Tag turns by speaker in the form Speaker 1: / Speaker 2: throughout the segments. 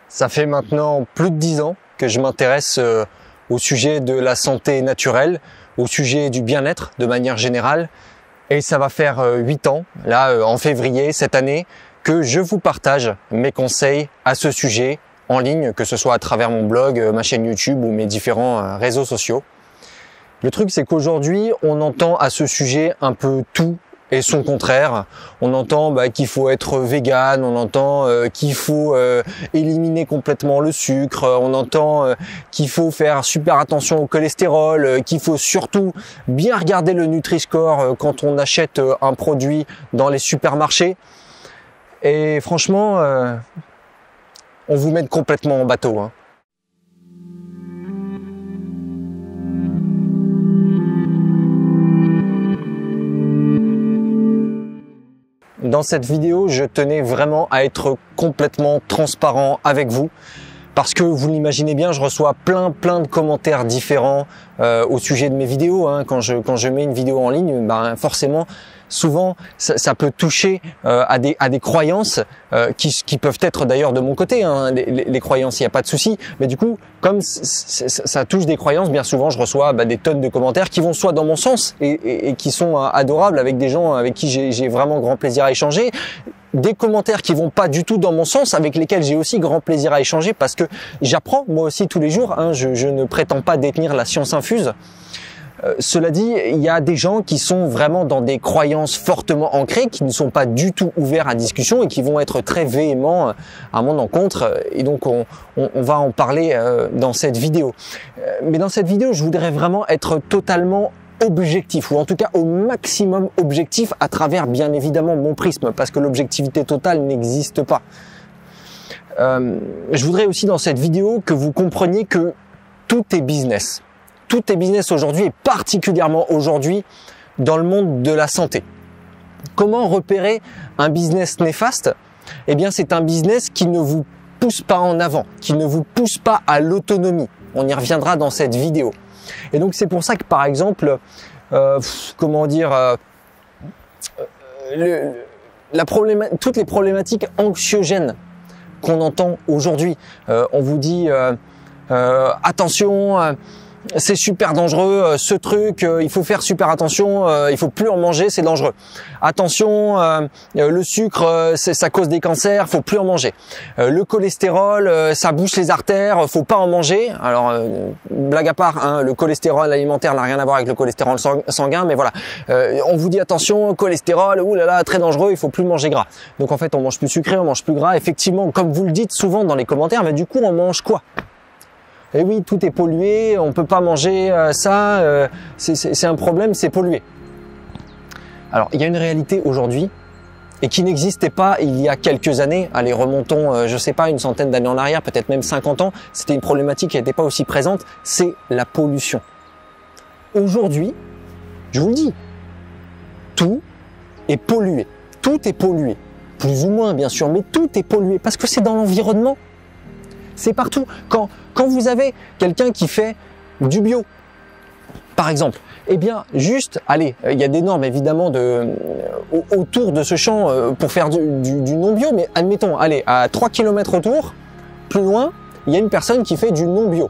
Speaker 1: Ça fait maintenant plus de 10 ans que je m'intéresse au sujet de la santé naturelle, au sujet du bien-être de manière générale. Et ça va faire 8 ans, là en février cette année, que je vous partage mes conseils à ce sujet en ligne, que ce soit à travers mon blog, ma chaîne YouTube ou mes différents réseaux sociaux. Le truc, c'est qu'aujourd'hui, on entend à ce sujet un peu tout et son contraire. On entend qu'il faut être vegan, on entend qu'il faut éliminer complètement le sucre, on entend qu'il faut faire super attention au cholestérol, qu'il faut surtout bien regarder le Nutri-Score quand on achète un produit dans les supermarchés. Et franchement, on vous met complètement en bateau, hein. Dans cette vidéo, je tenais vraiment à être complètement transparent avec vous parce que vous l'imaginez bien, je reçois plein de commentaires différents au sujet de mes vidéos, hein. Quand je mets une vidéo en ligne, forcément, souvent, ça peut toucher à des croyances qui peuvent être d'ailleurs de mon côté, hein, les croyances, il n'y a pas de souci. Mais du coup, comme ça touche des croyances, bien souvent, je reçois des tonnes de commentaires qui vont soit dans mon sens et qui sont adorables avec des gens avec qui j'ai vraiment grand plaisir à échanger. Des commentaires qui vont pas du tout dans mon sens, avec lesquels j'ai aussi grand plaisir à échanger parce que j'apprends moi aussi tous les jours, hein, je ne prétends pas détenir la science infuse. Cela dit, il y a des gens qui sont vraiment dans des croyances fortement ancrées, qui ne sont pas du tout ouverts à discussion et qui vont être très véhéments à mon encontre. Et donc, on va en parler dans cette vidéo. Mais dans cette vidéo, je voudrais vraiment être totalement objectif, ou en tout cas au maximum objectif à travers bien évidemment mon prisme, parce que l'objectivité totale n'existe pas. Je voudrais aussi dans cette vidéo que vous compreniez que tout est business. Tout est business aujourd'hui et particulièrement aujourd'hui dans le monde de la santé. Comment repérer un business néfaste? Eh bien, c'est un business qui ne vous pousse pas en avant, qui ne vous pousse pas à l'autonomie. On y reviendra dans cette vidéo. Et donc, c'est pour ça que, par exemple, toutes les problématiques anxiogènes qu'on entend aujourd'hui, on vous dit attention, c'est super dangereux, ce truc, il faut faire super attention, il faut plus en manger, c'est dangereux. Attention, le sucre, ça cause des cancers, faut plus en manger. Le cholestérol, ça bouche les artères, faut pas en manger. Alors, blague à part, hein, le cholestérol alimentaire n'a rien à voir avec le cholestérol sanguin, mais voilà. On vous dit attention, cholestérol, oulala, très dangereux, il faut plus manger gras. Donc en fait, on mange plus sucré, on mange plus gras. Effectivement, comme vous le dites souvent dans les commentaires, mais du coup, on mange quoi ? Et oui, tout est pollué, on peut pas manger ça, c'est un problème, c'est pollué. Alors, il y a une réalité aujourd'hui et qui n'existait pas il y a quelques années. Allez, remontons, je sais pas, une centaine d'années en arrière, peut-être même 50 ans. C'était une problématique qui n'était pas aussi présente, c'est la pollution. Aujourd'hui, je vous le dis, tout est pollué. Tout est pollué. Plus ou moins, bien sûr, mais tout est pollué parce que c'est dans l'environnement. C'est partout. Quand vous avez quelqu'un qui fait du bio, par exemple, eh bien, juste, allez, il y a des normes évidemment autour de ce champ pour faire du non-bio, mais admettons, allez, à 3 km autour, plus loin, il y a une personne qui fait du non-bio.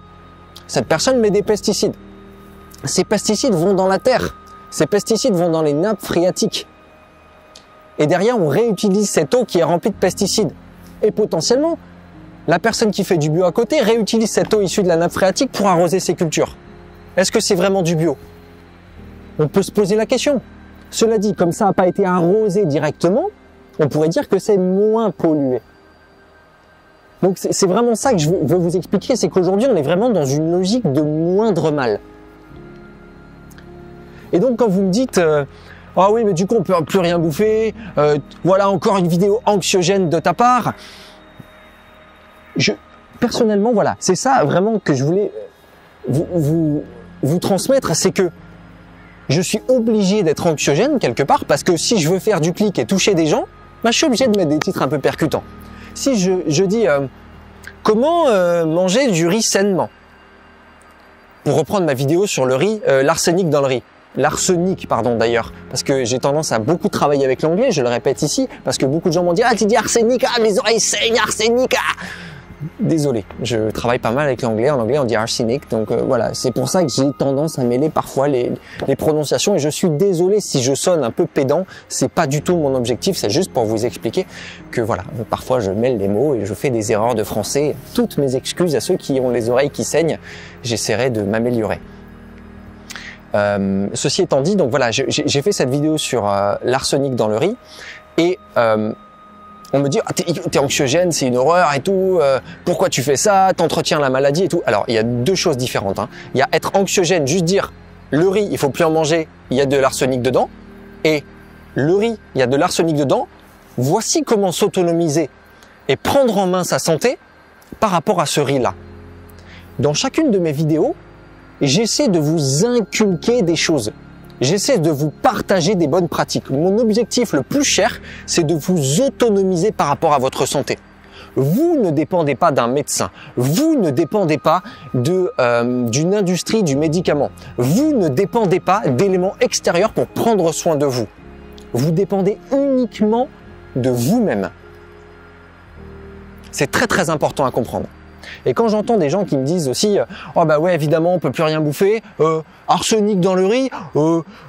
Speaker 1: Cette personne met des pesticides. Ces pesticides vont dans la terre. Ces pesticides vont dans les nappes phréatiques. Et derrière, on réutilise cette eau qui est remplie de pesticides. Et potentiellement, la personne qui fait du bio à côté réutilise cette eau issue de la nappe phréatique pour arroser ses cultures. Est-ce que c'est vraiment du bio? On peut se poser la question. Cela dit, comme ça n'a pas été arrosé directement, on pourrait dire que c'est moins pollué. Donc c'est vraiment ça que je veux vous expliquer, c'est qu'aujourd'hui on est vraiment dans une logique de moindre mal. Et donc quand vous me dites ah oui mais du coup on peut plus rien bouffer, voilà encore une vidéo anxiogène de ta part. Personnellement, voilà, c'est ça vraiment que je voulais vous transmettre, c'est que je suis obligé d'être anxiogène quelque part parce que si je veux faire du clic et toucher des gens, je suis obligé de mettre des titres un peu percutants. Si je dis comment manger du riz sainement, pour reprendre ma vidéo sur le riz, l'arsenic dans le riz. L'arsenic, pardon d'ailleurs, parce que j'ai tendance à beaucoup travailler avec l'anglais, je le répète ici, parce que beaucoup de gens m'ont dit « Ah, tu dis arsenic, ah, mes oreilles saignent, arsenic, ah !» Désolé, je travaille pas mal avec l'anglais. En anglais, on dit arsenic. Donc voilà, c'est pour ça que j'ai tendance à mêler parfois les prononciations. Et je suis désolé si je sonne un peu pédant. C'est pas du tout mon objectif. C'est juste pour vous expliquer que voilà, parfois je mêle les mots et je fais des erreurs de français. Toutes mes excuses à ceux qui ont les oreilles qui saignent. J'essaierai de m'améliorer. Ceci étant dit, donc voilà, j'ai fait cette vidéo sur l'arsenic dans le riz et on me dit ah, t'es anxiogène, c'est une horreur et tout. Pourquoi tu fais ça? T'entretiens la maladie et tout. Alors il y a deux choses différentes. Hein. Il y a être anxiogène, juste dire le riz, il faut plus en manger, il y a de l'arsenic dedans. Et le riz, il y a de l'arsenic dedans. Voici comment s'autonomiser et prendre en main sa santé par rapport à ce riz-là. Dans chacune de mes vidéos, j'essaie de vous inculquer des choses. J'essaie de vous partager des bonnes pratiques. Mon objectif le plus cher, c'est de vous autonomiser par rapport à votre santé. Vous ne dépendez pas d'un médecin. Vous ne dépendez pas d'une industrie du médicament. Vous ne dépendez pas d'éléments extérieurs pour prendre soin de vous. Vous dépendez uniquement de vous-même. C'est très très important à comprendre. Et quand j'entends des gens qui me disent aussi oh bah ouais évidemment on peut plus rien bouffer, arsenic dans le riz,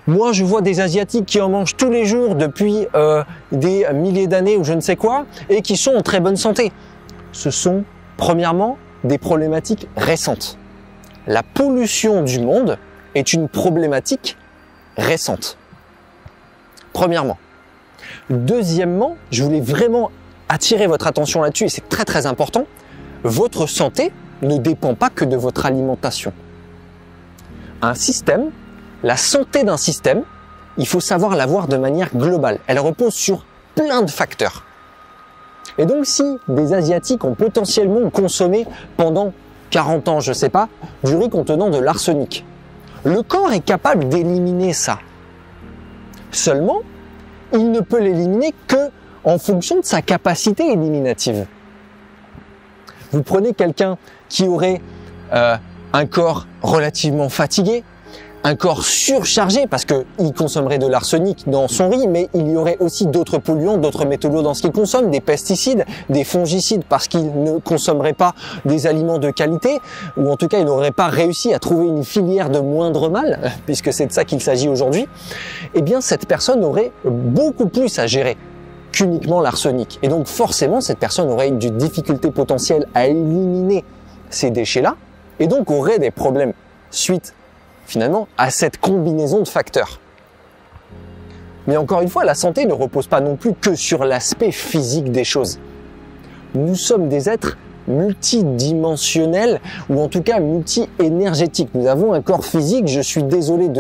Speaker 1: moi je vois des asiatiques qui en mangent tous les jours depuis des milliers d'années ou je ne sais quoi et qui sont en très bonne santé. Ce sont premièrement des problématiques récentes. La pollution du monde est une problématique récente. Premièrement. Deuxièmement, je voulais vraiment attirer votre attention là-dessus et c'est très très important. Votre santé ne dépend pas que de votre alimentation. Un système, la santé d'un système, il faut savoir la voir de manière globale. Elle repose sur plein de facteurs. Et donc si des Asiatiques ont potentiellement consommé pendant 40 ans, je sais pas, du riz contenant de l'arsenic, le corps est capable d'éliminer ça. Seulement, il ne peut l'éliminer que en fonction de sa capacité éliminative. Vous prenez quelqu'un qui aurait un corps relativement fatigué, un corps surchargé parce qu'il consommerait de l'arsenic dans son riz, mais il y aurait aussi d'autres polluants, d'autres métaux dans ce qu'il consomme, des pesticides, des fongicides parce qu'il ne consommerait pas des aliments de qualité, ou en tout cas il n'aurait pas réussi à trouver une filière de moindre mal, puisque c'est de ça qu'il s'agit aujourd'hui, eh bien cette personne aurait beaucoup plus à gérer qu'uniquement l'arsenic. Et donc forcément, cette personne aurait une difficulté potentielle à éliminer ces déchets-là et donc aurait des problèmes suite finalement à cette combinaison de facteurs. Mais encore une fois, la santé ne repose pas non plus que sur l'aspect physique des choses. Nous sommes des êtres multidimensionnels ou en tout cas multi-énergétiques. Nous avons un corps physique, je suis désolé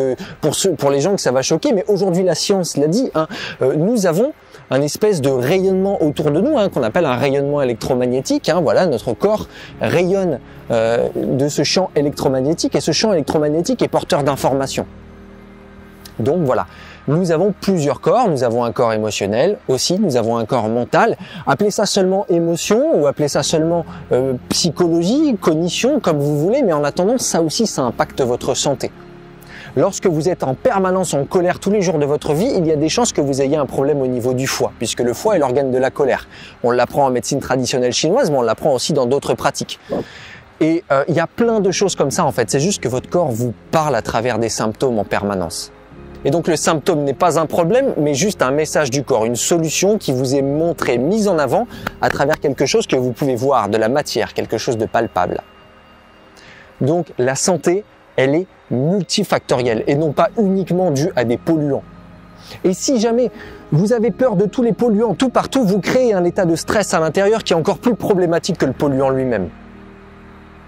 Speaker 1: pour les gens que ça va choquer, mais aujourd'hui la science l'a dit, hein, nous avons un espèce de rayonnement autour de nous, hein, qu'on appelle un rayonnement électromagnétique. Hein, voilà, notre corps rayonne de ce champ électromagnétique et ce champ électromagnétique est porteur d'informations. Donc voilà, nous avons plusieurs corps, nous avons un corps émotionnel aussi, nous avons un corps mental. Appelez ça seulement émotion ou appelez ça seulement psychologie, cognition, comme vous voulez, mais en attendant, ça aussi, ça impacte votre santé. Lorsque vous êtes en permanence en colère tous les jours de votre vie, il y a des chances que vous ayez un problème au niveau du foie, puisque le foie est l'organe de la colère. On l'apprend en médecine traditionnelle chinoise, mais on l'apprend aussi dans d'autres pratiques. Et il y a plein de choses comme ça en fait, c'est juste que votre corps vous parle à travers des symptômes en permanence. Et donc le symptôme n'est pas un problème, mais juste un message du corps, une solution qui vous est montrée, mise en avant à travers quelque chose que vous pouvez voir, de la matière, quelque chose de palpable. Donc la santé, elle est multifactorielle et non pas uniquement due à des polluants. Et si jamais vous avez peur de tous les polluants tout partout, vous créez un état de stress à l'intérieur qui est encore plus problématique que le polluant lui-même.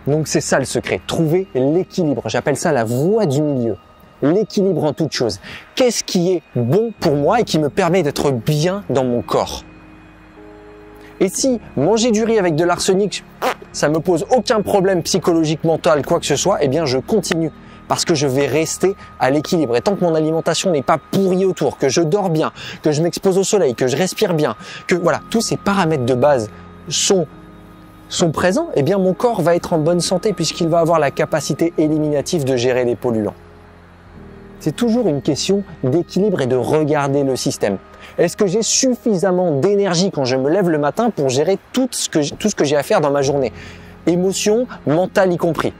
Speaker 1: Donc c'est ça le secret, trouver l'équilibre. J'appelle ça la voie du milieu. L'équilibre en toute chose. Qu'est-ce qui est bon pour moi et qui me permet d'être bien dans mon corps? Et si manger du riz avec de l'arsenic, ça me pose aucun problème psychologique, mental, quoi que ce soit, eh bien je continue. Parce que je vais rester à l'équilibre. Et tant que mon alimentation n'est pas pourrie autour, que je dors bien, que je m'expose au soleil, que je respire bien, que voilà, tous ces paramètres de base sont présents, eh bien mon corps va être en bonne santé puisqu'il va avoir la capacité éliminative de gérer les polluants. C'est toujours une question d'équilibre et de regarder le système. Est-ce que j'ai suffisamment d'énergie quand je me lève le matin pour gérer tout ce que j'ai à faire dans ma journée? Émotion, mental y compris.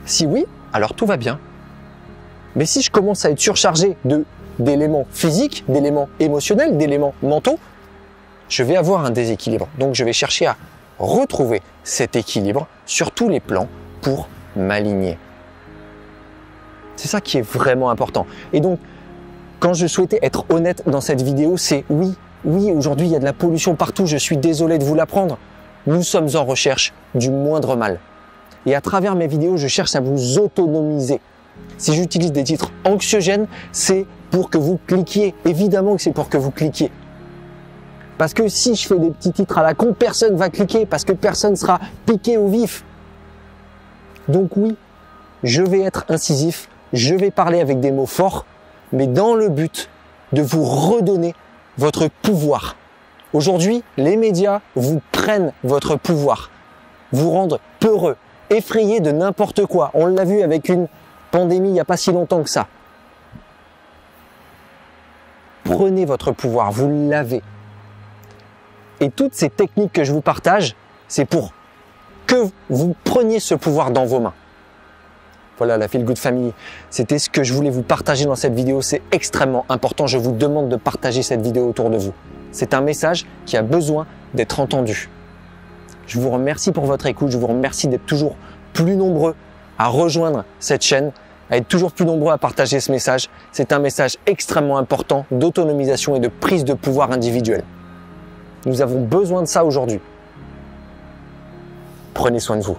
Speaker 1: Si oui, alors tout va bien. Mais si je commence à être surchargé d'éléments physiques, d'éléments émotionnels, d'éléments mentaux, je vais avoir un déséquilibre. Donc je vais chercher à retrouver cet équilibre sur tous les plans pour m'aligner. C'est ça qui est vraiment important. Et donc, quand je souhaitais être honnête dans cette vidéo, c'est oui, aujourd'hui il y a de la pollution partout, je suis désolé de vous l'apprendre. Nous sommes en recherche du moindre mal. Et à travers mes vidéos, je cherche à vous autonomiser. Si j'utilise des titres anxiogènes, c'est pour que vous cliquiez. Évidemment que c'est pour que vous cliquiez. Parce que si je fais des petits titres à la con, personne va cliquer parce que personne sera piqué au vif. Donc oui, je vais être incisif, je vais parler avec des mots forts, mais dans le but de vous redonner votre pouvoir. Aujourd'hui, les médias vous prennent votre pouvoir, vous rendent peureux, effrayés de n'importe quoi. On l'a vu avec une pandémie il n'y a pas si longtemps que ça. Prenez votre pouvoir, vous l'avez. Et toutes ces techniques que je vous partage, c'est pour que vous preniez ce pouvoir dans vos mains. Voilà la Feel Good Family. C'était ce que je voulais vous partager dans cette vidéo. C'est extrêmement important. Je vous demande de partager cette vidéo autour de vous. C'est un message qui a besoin d'être entendu. Je vous remercie pour votre écoute. Je vous remercie d'être toujours plus nombreux à rejoindre cette chaîne, à être toujours plus nombreux à partager ce message. C'est un message extrêmement important d'autonomisation et de prise de pouvoir individuel. Nous avons besoin de ça aujourd'hui. Prenez soin de vous.